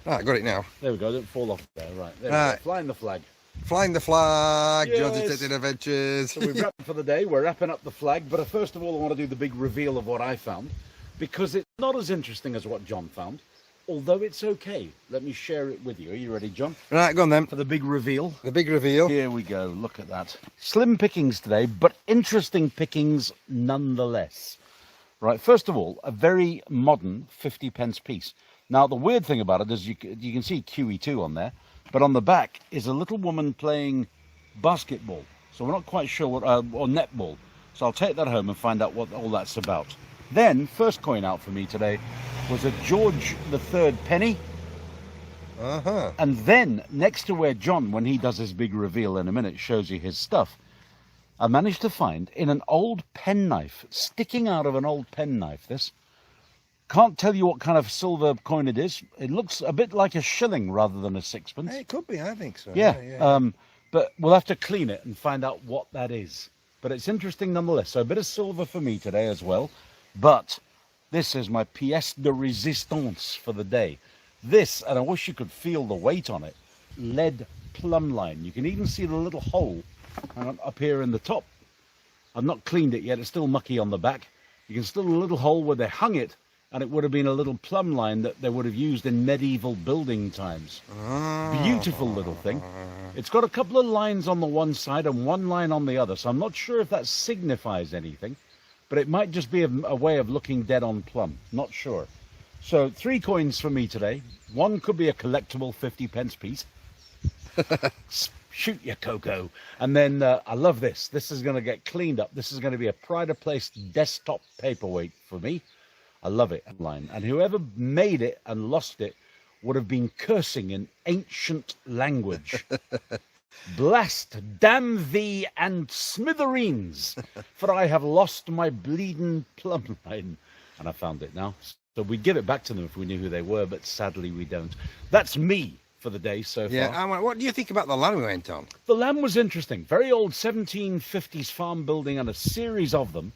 Right, got it now. There we go, don't fall off there. Right, there we Right. go. Flying the flag. Flying the flag, Yes. John's Detecting Adventures. So we've wrapped for the day. We're wrapping up the flag, but first of all, I want to do the big reveal of what I found, because it's not as interesting as what John found, although it's okay. Let me share it with you. Are you ready, John? Right, go on then. For the big reveal. The big reveal. Here we go. Look at that. Slim pickings today, but interesting pickings nonetheless. Right, first of all, a very modern 50p piece. Now, the weird thing about it is you can see QE2 on there, but on the back is a little woman playing basketball. So we're not quite sure what, or netball. So I'll take that home and find out what all that's about. Then, first coin out for me today was a George III penny. Uh-huh. And then, next to where John, when he does his big reveal in a minute, shows you his stuff, I managed to find in an old penknife, sticking out of an old penknife, this. Can't tell you what kind of silver coin it is. It looks a bit like a shilling rather than a sixpence. It could be, I think so. Yeah. But we'll have to clean it and find out what that is. But it's interesting nonetheless. So a bit of silver for me today as well. But this is my pièce de résistance for the day. This, and I wish you could feel the weight on it, lead plumb line. You can even see the little hole up here in the top. I've not cleaned it yet. It's still mucky on the back. You can still see a little hole where they hung it, and it would have been a little plumb line that they would have used in medieval building times. Beautiful little thing. It's got a couple of lines on the one side and one line on the other, so I'm not sure if that signifies anything, but it might just be a way of looking dead on plumb. Not sure. So 3 coins for me today. One could be a collectible 50p piece. Shoot your cocoa. And then I love this. This is going to get cleaned up. This is going to be a pride of place desktop paperweight for me. I love it. And whoever made it and lost it would have been cursing in ancient language. Blast, damn thee, and smithereens, for I have lost my bleeding plumb line. And I found it now. So we'd give it back to them if we knew who they were, but sadly we don't. That's me for the day so far. Yeah, what do you think about the land we went on? The land was interesting. Very old 1750s farm building and a series of them.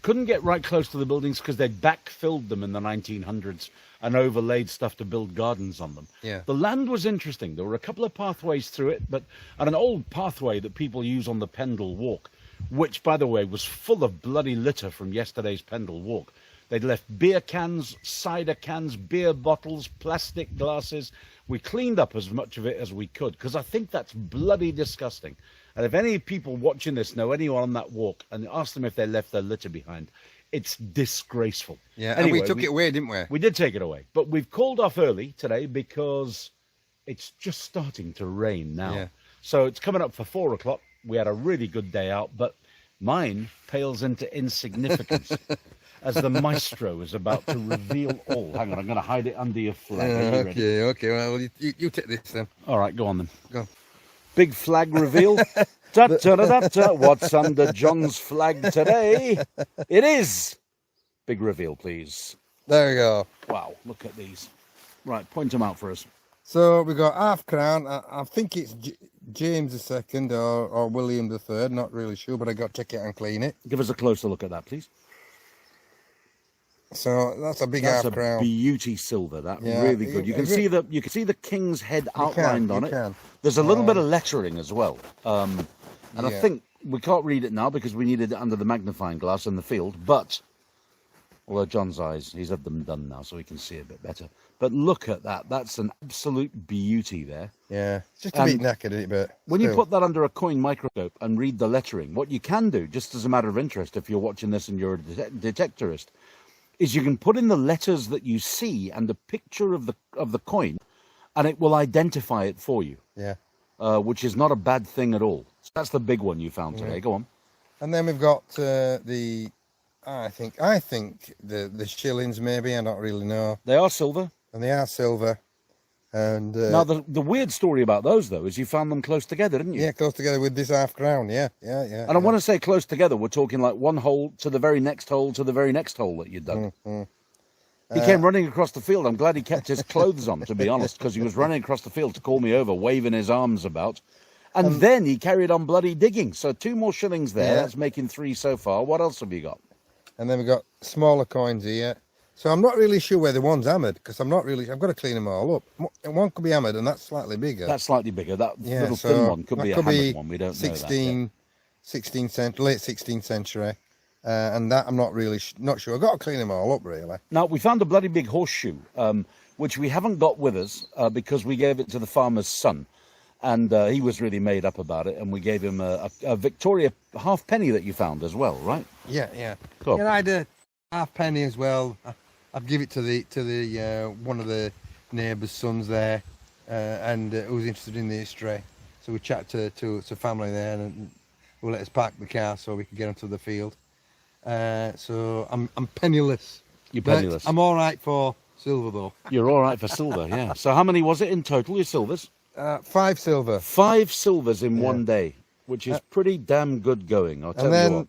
Couldn't get right close to the buildings because they'd backfilled them in the 1900s and overlaid stuff to build gardens on them. Yeah. The land was interesting. There were a couple of pathways through it, and an old pathway that people use on the Pendle Walk, which, by the way, was full of bloody litter from yesterday's Pendle Walk. They'd left beer cans, cider cans, beer bottles, plastic glasses. We cleaned up as much of it as we could, because I think that's bloody disgusting. And if any people watching this know anyone on that walk, and ask them if they left their litter behind, it's disgraceful. Yeah, anyway, and we took it away, didn't we? We did take it away. But we've called off early today because it's just starting to rain now. Yeah. So it's coming up for 4 o'clock. We had a really good day out, but mine pales into insignificance as the maestro is about to reveal all. Hang on, I'm going to hide it under your flag. Are you ready? Okay, well, you take this then. All right, go on then. Go. Big flag reveal. Da-da-da-da-da. What's under John's flag today? It is. Big reveal, please. There we go. Wow, look at these. Right, point them out for us. So we got half crown. I think it's James II or William III. Not really sure, but I got to check it and clean it. Give us a closer look at that, please. So that's a big That's half crown. Beauty silver. That Yeah, really good. You can see the king's head outlined on it. Can. There's a little bit of lettering as well. And I Yeah. think we can't read it now because we needed it under the magnifying glass in the field. But although John's eyes, he's had them done now, so he can see a bit better. But look at that. That's an absolute beauty there. Yeah, it's just a bit knackered, isn't it? But when you put that under a coin microscope and read the lettering, what you can do, just as a matter of interest, if you're watching this and you're a detectorist, is you can put in the letters that you see and a picture of the coin, and it will identify it for you. Yeah. Which is not a bad thing at all. So that's the big one you found today. Go on. And then we've got I think the shillings maybe. I don't really know. They are silver. And they are silver. And now the weird story about those though is you found them close together, didn't you? Yeah, close together with this half crown. Yeah. And I want to say close together. We're talking like one hole to the very next hole to the very next hole that you'd dug. He came running across the field. I'm glad he kept his clothes on, to be honest, because he was running across the field to call me over, waving his arms about. And then he carried on bloody digging. So 2 more shillings there. Yeah. That's making 3 so far. What else have you got? And then we've got smaller coins here. So I'm not really sure where the one's hammered, because I've got to clean them all up. One could be hammered, and that's slightly bigger. That's slightly bigger. That Yeah, little so thin one could that be a could hammered be one. We don't 16, know that yet. late 16th century. And that I'm not really not sure. I've got to clean them all up, really. Now, we found a bloody big horseshoe, which we haven't got with us because we gave it to the farmer's son. And he was really made up about it, and we gave him a Victoria halfpenny that you found as well, right? Yeah. Cool. Yeah, I had a halfpenny as well. I'd give it to the one of the neighbours' sons there, and who was interested in the history. So we chatted to family there, and we'll let us park the car so we could get onto the field. So I'm penniless. You're penniless. I'm all right for silver though. You're all right for silver, yeah. So how many was it in total, your silvers? 5 silver. 5 silvers in one day, which is pretty damn good going, I'll tell And then you what.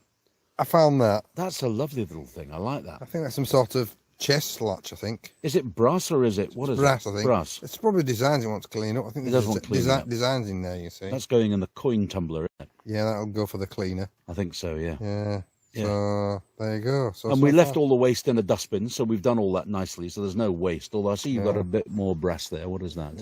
I found that. That's a lovely little thing. I like that. I think that's some sort of chest latch, I think. Is it brass or is it, what is Brass, it? I think. Brass. It's probably designs it wants to clean up. I think It there's does want cleaning up. designs in there, you see. That's going in the coin tumbler, isn't it? Yeah, that'll go for the cleaner. I think so, yeah. Yeah. Yeah. So there you go. So And we left all the waste in a dustbin, so we've done all that nicely, so there's no waste. Although I see you've got a bit more brass there. What is that?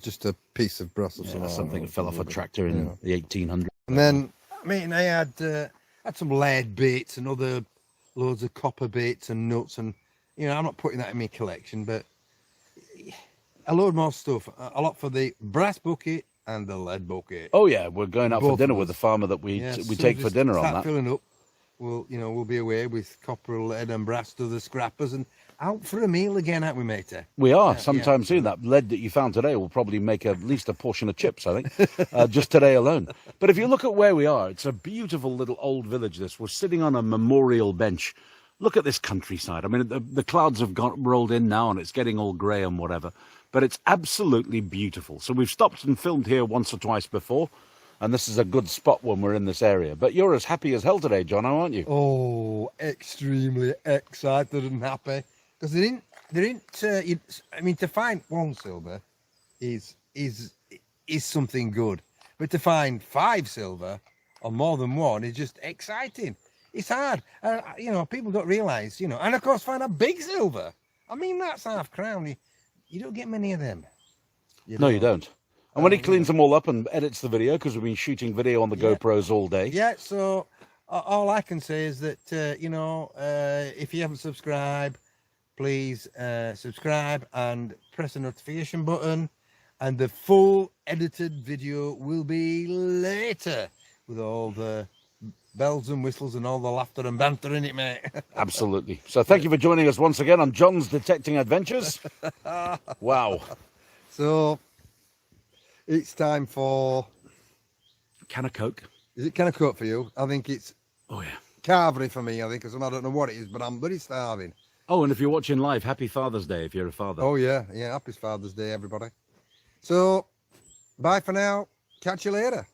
just a piece of brass or Something that fell off a tractor in the 1800s. And then, I mean, I had some lead bits and other loads of copper bits and nuts, and I'm not putting that in my collection, but a load more stuff. A lot for the brass bucket and the lead bucket. Oh yeah, we're going out for Both dinner of with the us. farmer that we take for dinner on that. Filling up. We'll be away with copper, lead, and brass to the scrappers, and out for a meal again, aren't we, matey? We are sometime soon. That lead that you found today will probably make at least a portion of chips, I think, just today alone. But if you look at where we are, it's a beautiful little old village. This we're sitting on a memorial bench. Look at this countryside. I mean, the clouds have rolled in now, and it's getting all grey and whatever. But it's absolutely beautiful. So we've stopped and filmed here once or twice before. And this is a good spot when we're in this area. But you're as happy as hell today, John, aren't you? Oh, extremely excited and happy. Because I mean, to find 1 silver is something good. But to find 5 silver, or more than one, is just exciting. It's hard. People don't realise, and of course find a big silver. I mean, that's £half-crown. You don't get many of them. No, you don't. And when he cleans them all up and edits the video, because we've been shooting video on the GoPros all day. Yeah, so all I can say is that, if you haven't subscribed, please subscribe and press the notification button. And the full edited video will be later with all the bells and whistles and all the laughter and banter in it, mate. Absolutely. So thank you for joining us once again on John's Detecting Adventures. Wow. So it's time for... Can of Coke. Is it can of Coke for you? I think it's... Oh, yeah. Carvery for me, I think, because I don't know what it is, but I'm bloody starving. Oh, and if you're watching live, happy Father's Day if you're a father. Oh, yeah. Happy Father's Day, everybody. So, bye for now. Catch you later.